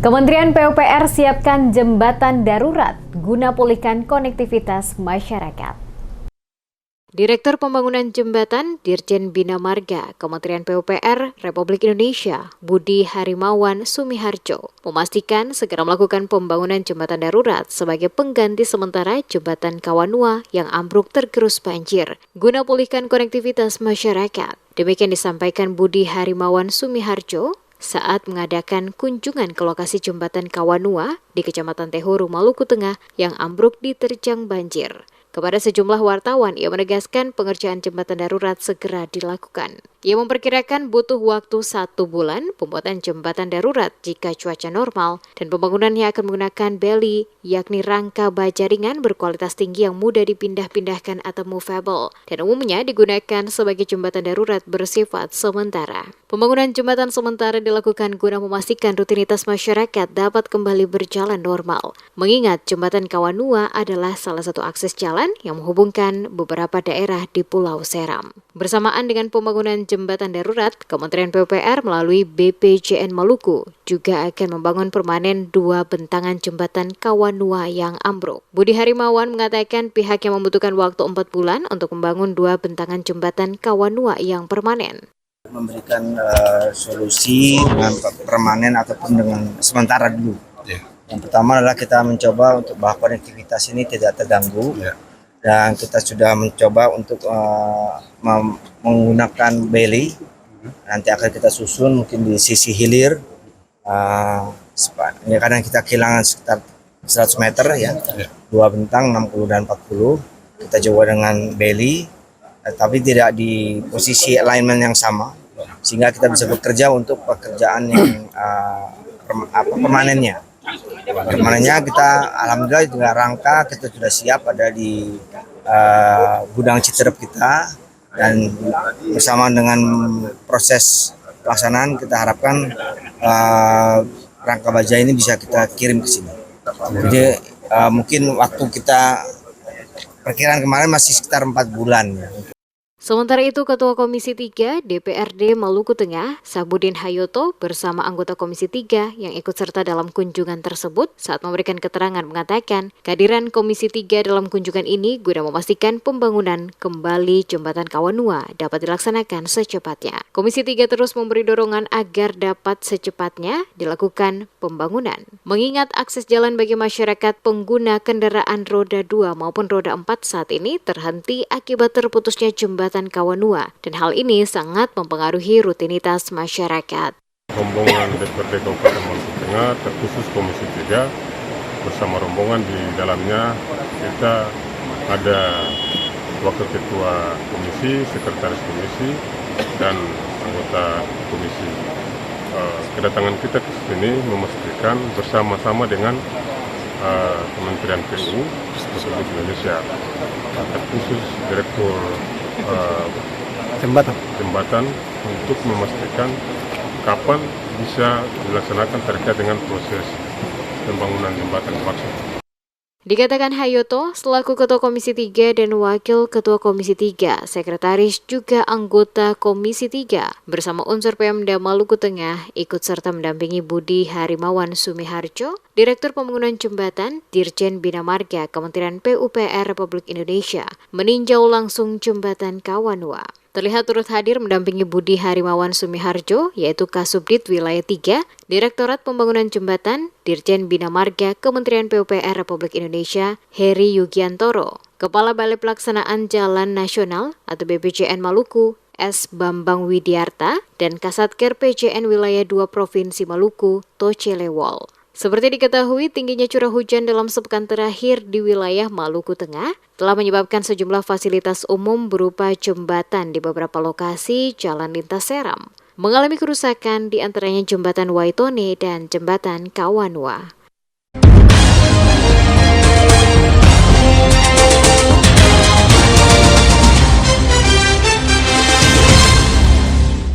Kementerian PUPR siapkan jembatan darurat guna pulihkan konektivitas masyarakat. Direktur Pembangunan Jembatan Dirjen Bina Marga Kementerian PUPR Republik Indonesia Budi Harimawan Sumiharjo memastikan segera melakukan pembangunan jembatan darurat sebagai pengganti sementara jembatan Kawanua yang ambruk tergerus banjir guna pulihkan konektivitas masyarakat. Demikian disampaikan Budi Harimawan Sumiharjo saat mengadakan kunjungan ke lokasi jembatan Kawanua di Kecamatan Tehuru, Maluku Tengah yang ambruk diterjang banjir. Kepada sejumlah wartawan, ia menegaskan pengerjaan jembatan darurat segera dilakukan. Ia memperkirakan butuh waktu 1 bulan pembuatan jembatan darurat jika cuaca normal dan pembangunannya akan menggunakan beli, yakni rangka baja ringan berkualitas tinggi yang mudah dipindah-pindahkan atau movable dan umumnya digunakan sebagai jembatan darurat bersifat sementara. Pembangunan jembatan sementara dilakukan guna memastikan rutinitas masyarakat dapat kembali berjalan normal. Mengingat jembatan Kawanua adalah salah satu akses jalan yang menghubungkan beberapa daerah di Pulau Seram. Bersamaan dengan pembangunan jembatan darurat, Kementerian PUPR melalui BPJN Maluku juga akan membangun permanen 2 bentangan jembatan Kawanua yang ambruk. Budi Harimawan mengatakan pihaknya membutuhkan waktu 4 bulan untuk membangun 2 bentangan jembatan Kawanua yang permanen. Memberikan solusi dengan permanen ataupun dengan sementara dulu. Yang pertama adalah kita mencoba untuk bahwa konektivitas ini tidak terganggu. Dan kita sudah mencoba untuk menggunakan beli. Nanti akan kita susun mungkin di sisi hilir. Ini kadang kita kehilangan sekitar 100 meter ya. 2 bentang 60 dan 40. Kita coba dengan beli, tapi tidak di posisi alignment yang sama, sehingga kita bisa bekerja untuk pekerjaan yang permanennya. Permanennya kita alhamdulillah juga rangka kita sudah siap ada di gudang Citerep kita, dan bersama dengan proses pelaksanaan kita harapkan rangka baja ini bisa kita kirim ke sini. Jadi mungkin waktu kita perkiraan kemarin masih sekitar 4 bulan. Sementara itu, Ketua Komisi 3 DPRD Maluku Tengah, Sabudin Hayoto, bersama anggota Komisi 3 yang ikut serta dalam kunjungan tersebut saat memberikan keterangan mengatakan kehadiran Komisi 3 dalam kunjungan ini guna memastikan pembangunan kembali jembatan Kawanua dapat dilaksanakan secepatnya. Komisi 3 terus memberi dorongan agar dapat secepatnya dilakukan pembangunan. Mengingat akses jalan bagi masyarakat pengguna kendaraan roda 2 maupun roda 4 saat ini terhenti akibat terputusnya jembatan Kawanua, dan hal ini sangat mempengaruhi rutinitas masyarakat. Rombongan DPRD Kabupaten Maluku Tengah, terkhusus Komisi 3, bersama rombongan di dalamnya kita ada Wakil Ketua Komisi, Sekretaris Komisi, dan anggota Komisi. Kedatangan kita ke sini memastikan bersama-sama dengan Kementerian PU Republik Indonesia, terkhusus Direktur jembatan untuk memastikan kapan bisa dilaksanakan terkait dengan proses pembangunan jembatan maksud. Dikatakan Hayoto, selaku Ketua Komisi 3 dan Wakil Ketua Komisi 3, Sekretaris juga anggota Komisi 3, bersama unsur Pemda Maluku Tengah ikut serta mendampingi Budi Harimawan Sumiharjo, Direktur Pembangunan Jembatan Dirjen Bina Marga Kementerian PUPR Republik Indonesia, meninjau langsung jembatan Kawanua. Terlihat turut hadir mendampingi Budi Harimawan Sumiharjo, yaitu Kasubdit Wilayah 3, Direktorat Pembangunan Jembatan, Dirjen Bina Marga Kementerian PUPR Republik Indonesia, Heri Yugiantoro, Kepala Balai Pelaksanaan Jalan Nasional atau BPJN Maluku, S. Bambang Widiarta, dan Kasatker PJN Wilayah 2 Provinsi Maluku, Toce Lewol. Seperti diketahui, tingginya curah hujan dalam sepekan terakhir di wilayah Maluku Tengah telah menyebabkan sejumlah fasilitas umum berupa jembatan di beberapa lokasi jalan lintas Seram mengalami kerusakan, di antaranya jembatan Waitone dan jembatan Kawanua.